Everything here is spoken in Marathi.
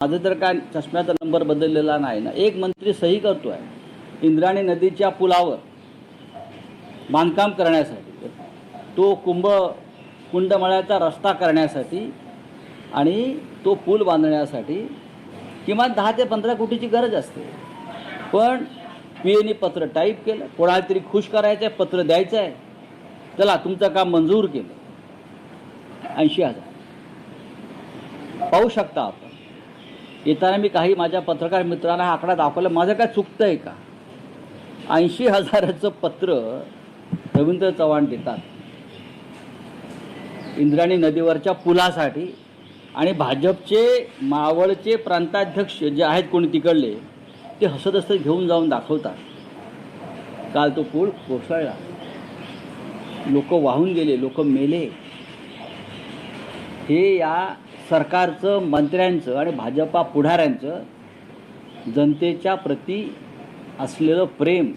माझं तर काय चष्म्याचा नंबर बदललेला नाही ना. एक मंत्री सही करतोय इंद्रायणी नदीच्या पुलावर बांधकाम करण्यासाठी, तो कुंडमळ्याचा रस्ता करण्यासाठी आणि तो पूल बांधण्यासाठी किमान 10 ते 15 कोटीची गरज असते. पण पीएनी पत्र टाईप केलं, कोणाला तरी खुश करायचं आहे, पत्र द्यायचं आहे, चला तुमचं काम मंजूर केलं. 80,000 पाहू शकता आपण. येताना मी काही माझ्या पत्रकार मित्रांना हा आकडा दाखवला. माझं काय चुकतं आहे का? 80,000चं पत्र रवींद्र चव्हाण देतात इंद्रायणी नदीवरच्या पुलासाठी, आणि भाजपचे मावळचे प्रांताध्यक्ष जे आहेत कोणी तिकडले, ते हसत हसत घेऊन जाऊन दाखवतात. काल तो पूल कोसळला, लोक वाहून गेले, लोक मेले. हे या सरकारचं, मंत्र्यांचं आणि भाजपा पुढाऱ्यांचं जनतेच्या प्रती असलेलं प्रेम